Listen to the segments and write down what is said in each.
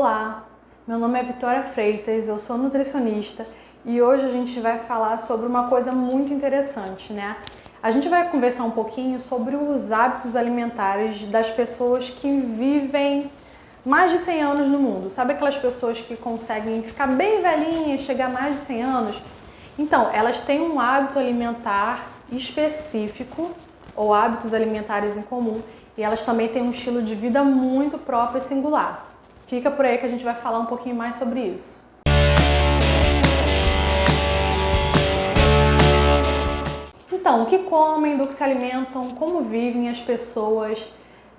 Olá, meu nome é Vitória Freitas, eu sou nutricionista e hoje a gente vai falar sobre uma coisa muito interessante, né? A gente vai conversar um pouquinho sobre os hábitos alimentares das pessoas que vivem mais de 100 anos no mundo. Sabe aquelas pessoas que conseguem ficar bem velhinhas, chegar a mais de 100 anos? Então, elas têm um hábito alimentar específico ou hábitos alimentares em comum e elas também têm um estilo de vida muito próprio e singular. Fica por aí que a gente vai falar um pouquinho mais sobre isso. Então, o que comem, do que se alimentam, como vivem as pessoas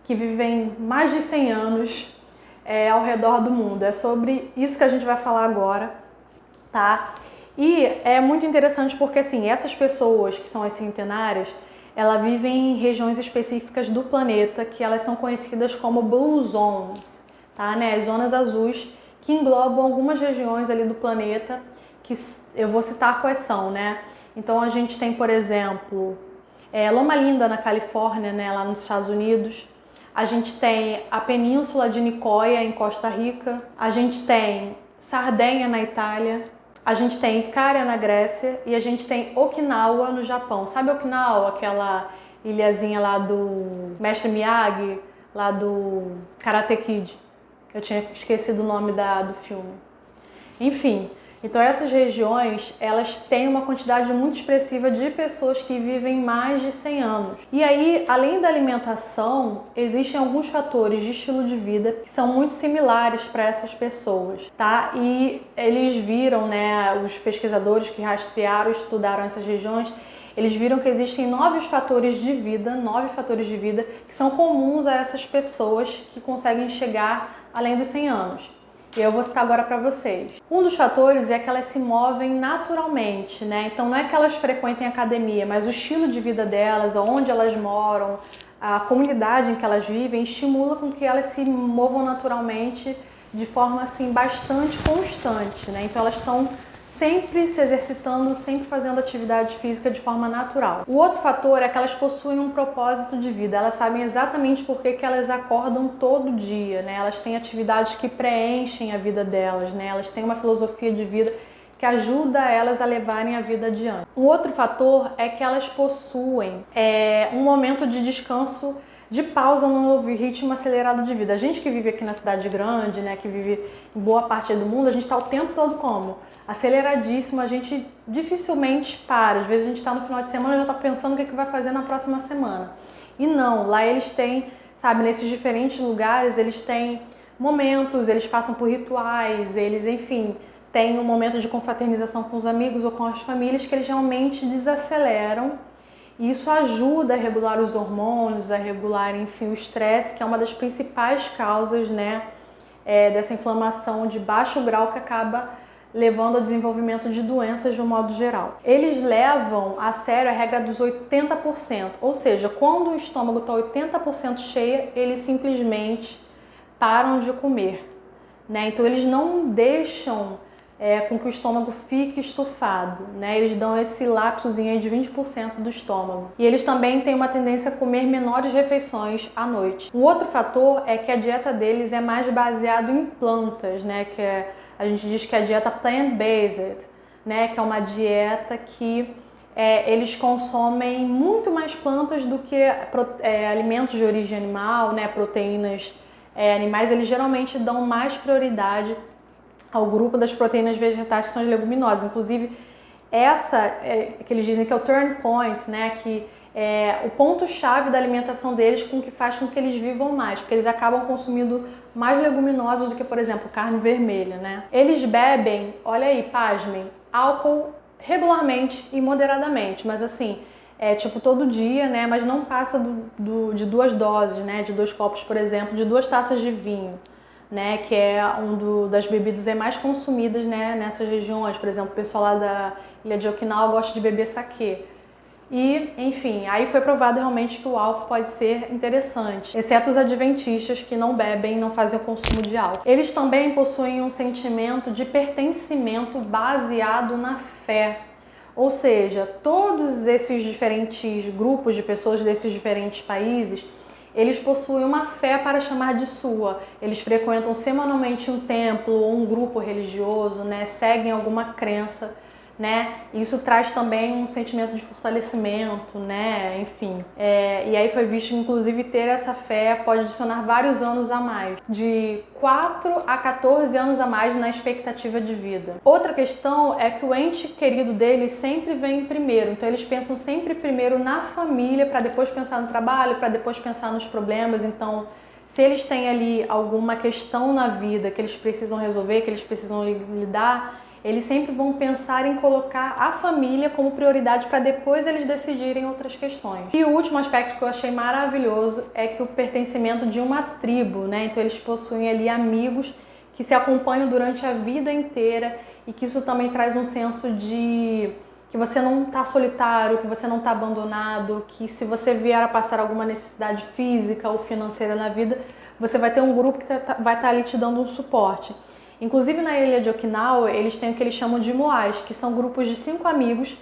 que vivem mais de 100 anos ao redor do mundo. É sobre isso que a gente vai falar agora, tá? E é muito interessante porque, assim, essas pessoas que são as centenárias, elas vivem em regiões específicas do planeta que elas são conhecidas como Blue Zones, tá? Né? As zonas azuis que englobam algumas regiões ali do planeta, que eu vou citar quais são, né? Então a gente tem, por exemplo, Loma Linda na Califórnia, né, lá nos Estados Unidos. A gente tem a Península de Nicoya em Costa Rica. A gente tem Sardenha na Itália. A gente tem Icária na Grécia e a gente tem Okinawa no Japão. Sabe Okinawa, aquela ilhazinha lá do Mestre Miyagi, lá do Karate Kid? Eu tinha esquecido o nome do filme. Enfim, então essas regiões, elas têm uma quantidade muito expressiva de pessoas que vivem mais de 100 anos. E aí, além da alimentação, existem alguns fatores de estilo de vida que são muito similares para essas pessoas, tá? E eles viram, né, os pesquisadores que rastrearam, estudaram essas regiões, eles viram que existem 9 fatores de vida que são comuns a essas pessoas que conseguem chegar além dos 100 anos. E eu vou citar agora para vocês. Um dos fatores é que elas se movem naturalmente, né? Então não é que elas frequentem academia, mas o estilo de vida delas, onde elas moram, a comunidade em que elas vivem, estimula com que elas se movam naturalmente de forma assim bastante constante, né? Então elas estão sempre se exercitando, sempre fazendo atividade física de forma natural. O outro fator é que elas possuem um propósito de vida, elas sabem exatamente por que elas acordam todo dia, né? Elas têm atividades que preenchem a vida delas, né? Elas têm uma filosofia de vida que ajuda elas a levarem a vida adiante. Um outro fator é que elas possuem um momento de descanso, de pausa no ritmo acelerado de vida. A gente que vive aqui na cidade grande, né, que vive em boa parte do mundo, a gente está o tempo todo como? Aceleradíssimo, a gente dificilmente para. Às vezes a gente está no final de semana e já está pensando o que vai fazer na próxima semana. E não, lá eles têm, sabe, nesses diferentes lugares, eles têm momentos, eles passam por rituais, eles, enfim, têm um momento de confraternização com os amigos ou com as famílias que eles realmente desaceleram. E isso ajuda a regular os hormônios, a regular, enfim, o estresse, que é uma das principais causas, né, dessa inflamação de baixo grau que acaba levando ao desenvolvimento de doenças de um modo geral. Eles levam a sério a regra dos 80%, ou seja, quando o estômago está 80% cheio, eles simplesmente param de comer, né? Então eles não deixam com que o estômago fique estufado, né? Eles dão esse lapsozinho aí de 20% do estômago. E eles também têm uma tendência a comer menores refeições à noite. Um outro fator é que a dieta deles é mais baseada em plantas, né? A gente diz que é a dieta plant-based, né? Que é uma dieta que eles consomem muito mais plantas do que alimentos de origem animal, né? Proteínas animais. Eles geralmente dão mais prioridade ao grupo das proteínas vegetais que são as leguminosas. Inclusive, essa que eles dizem que é o turn point, né? Que é o ponto-chave da alimentação deles que faz com que eles vivam mais, porque eles acabam consumindo mais leguminosas do que, por exemplo, carne vermelha, né? Eles bebem, olha aí, pasmem, álcool regularmente e moderadamente, mas assim, tipo todo dia, né? Mas não passa de 2 doses, né? De 2 copos, por exemplo, de 2 taças de vinho, né, que é das bebidas mais consumidas, né, nessas regiões. Por exemplo, o pessoal lá da ilha de Okinawa gosta de beber saquê. E, enfim, aí foi provado realmente que o álcool pode ser interessante, exceto os adventistas que não bebem, não fazem o consumo de álcool. Eles também possuem um sentimento de pertencimento baseado na fé. Ou seja, todos esses diferentes grupos de pessoas desses diferentes países, eles possuem uma fé para chamar de sua. Eles frequentam semanalmente um templo ou um grupo religioso, né? Seguem alguma crença, né? Isso traz também um sentimento de fortalecimento, né? Enfim. E aí foi visto, inclusive, ter essa fé pode adicionar vários anos a mais, de 4 a 14 anos a mais na expectativa de vida. Outra questão é que o ente querido deles sempre vem primeiro, então eles pensam sempre primeiro na família, para depois pensar no trabalho, para depois pensar nos problemas. Então, se eles têm ali alguma questão na vida que eles precisam resolver, que eles precisam lidar, eles sempre vão pensar em colocar a família como prioridade para depois eles decidirem outras questões. E o último aspecto que eu achei maravilhoso é que o pertencimento de uma tribo, né? Então eles possuem ali amigos que se acompanham durante a vida inteira e que isso também traz um senso de que você não está solitário, que você não está abandonado, que se você vier a passar alguma necessidade física ou financeira na vida, você vai ter um grupo que vai estar ali te dando um suporte. Inclusive na ilha de Okinawa, eles têm o que eles chamam de moais, que são grupos de 5 amigos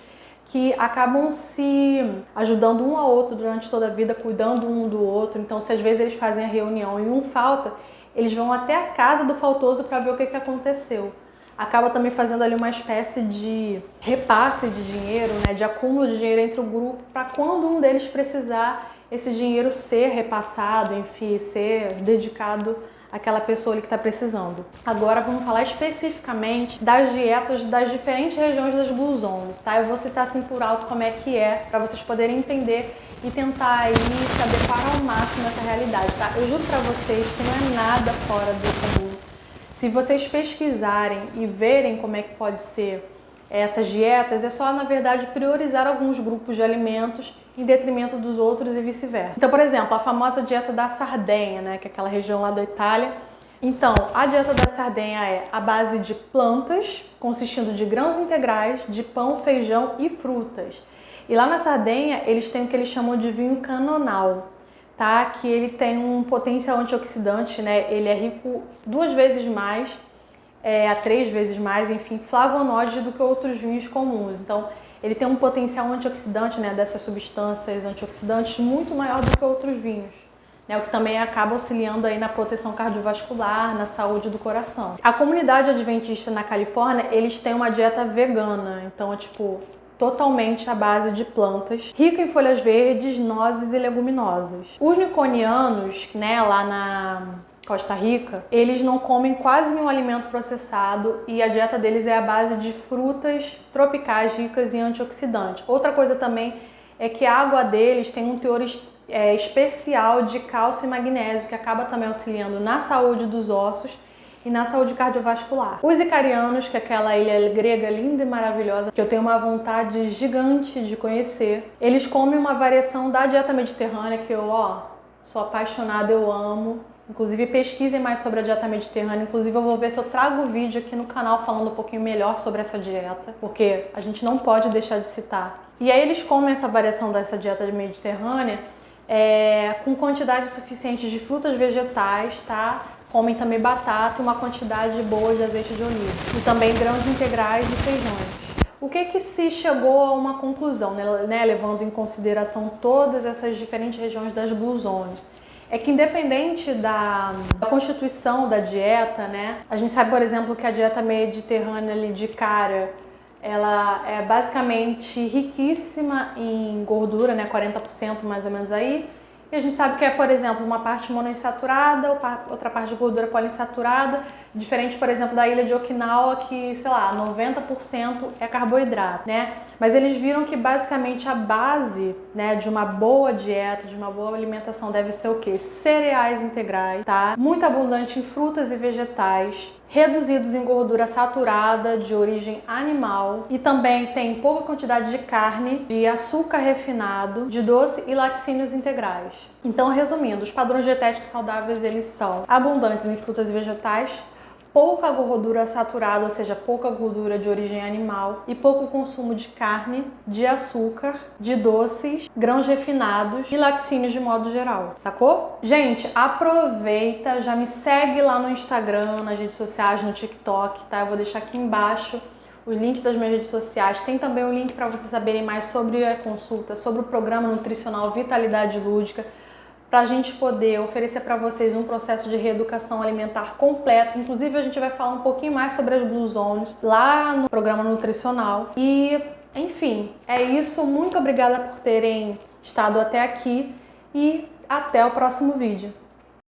que acabam se ajudando um ao outro durante toda a vida, cuidando um do outro. Então, se às vezes eles fazem a reunião e um falta, eles vão até a casa do faltoso para ver o que aconteceu. Acaba também fazendo ali uma espécie de repasse de dinheiro, né, de acúmulo de dinheiro entre o grupo, para quando um deles precisar, esse dinheiro ser repassado, enfim, ser dedicado aquela pessoa ali que está precisando. Agora vamos falar especificamente das dietas das diferentes regiões das Blue Zones, tá? Eu vou citar assim por alto como é que é, para vocês poderem entender e tentar aí se adequar ao máximo nessa realidade, tá? Eu juro para vocês que não é nada fora do comum. Se vocês pesquisarem e verem como é que pode ser essas dietas, é só, na verdade, priorizar alguns grupos de alimentos em detrimento dos outros e vice-versa. Então, por exemplo, a famosa dieta da Sardenha, né, que é aquela região lá da Itália. Então, a dieta da Sardenha é a base de plantas, consistindo de grãos integrais, de pão, feijão e frutas. E lá na Sardenha, eles têm o que eles chamam de vinho canonal, tá? Que ele tem um potencial antioxidante, né? Ele é rico 2 vezes mais, a 3 vezes mais, enfim, flavonoides do que outros vinhos comuns. Então, ele tem um potencial antioxidante, né, dessas substâncias antioxidantes muito maior do que outros vinhos, né, o que também acaba auxiliando aí na proteção cardiovascular, na saúde do coração. A comunidade adventista na Califórnia, eles têm uma dieta vegana, então é tipo totalmente à base de plantas, rica em folhas verdes, nozes e leguminosas. Os niconianos, né, lá na Costa Rica, eles não comem quase nenhum alimento processado e a dieta deles é a base de frutas tropicais ricas em antioxidantes. Outra coisa também é que a água deles tem um teor especial de cálcio e magnésio, que acaba também auxiliando na saúde dos ossos e na saúde cardiovascular. Os icarianos, que é aquela ilha grega linda e maravilhosa, que eu tenho uma vontade gigante de conhecer, eles comem uma variação da dieta mediterrânea que eu, sou apaixonada, eu amo. Inclusive pesquisem mais sobre a dieta mediterrânea, inclusive eu vou ver se eu trago vídeo aqui no canal falando um pouquinho melhor sobre essa dieta, porque a gente não pode deixar de citar. E aí eles comem essa variação dessa dieta mediterrânea com quantidade suficiente de frutas vegetais, tá? Comem também batata e uma quantidade boa de azeite de oliva. E também grãos integrais e feijões. O que se chegou a uma conclusão, né? Levando em consideração todas essas diferentes regiões das Blue Zones? É que independente da constituição da dieta, né? A gente sabe, por exemplo, que a dieta mediterrânea ali de cara, ela é basicamente riquíssima em gordura, né? 40% mais ou menos aí. E a gente sabe que é, por exemplo, uma parte monoinsaturada, outra parte de gordura poliinsaturada, diferente, por exemplo, da ilha de Okinawa, que, sei lá, 90% é carboidrato, né? Mas eles viram que basicamente a base, né, de uma boa dieta, de uma boa alimentação deve ser o quê? Cereais integrais, tá? Muito abundante em frutas e vegetais, reduzidos em gordura saturada de origem animal e também tem pouca quantidade de carne, de açúcar refinado, de doce e laticínios integrais. Então, resumindo, os padrões dietéticos saudáveis eles são abundantes em frutas e vegetais, pouca gordura saturada, ou seja, pouca gordura de origem animal e pouco consumo de carne, de açúcar, de doces, grãos refinados e laticínios de modo geral, sacou? Gente, aproveita, já me segue lá no Instagram, nas redes sociais, no TikTok, tá? Eu vou deixar aqui embaixo os links das minhas redes sociais. Tem também o link para vocês saberem mais sobre a consulta, sobre o programa nutricional Vitalidade Lúdica, para a gente poder oferecer para vocês um processo de reeducação alimentar completo. Inclusive, a gente vai falar um pouquinho mais sobre as Blue Zones lá no programa nutricional. E, enfim, é isso. Muito obrigada por terem estado até aqui e até o próximo vídeo.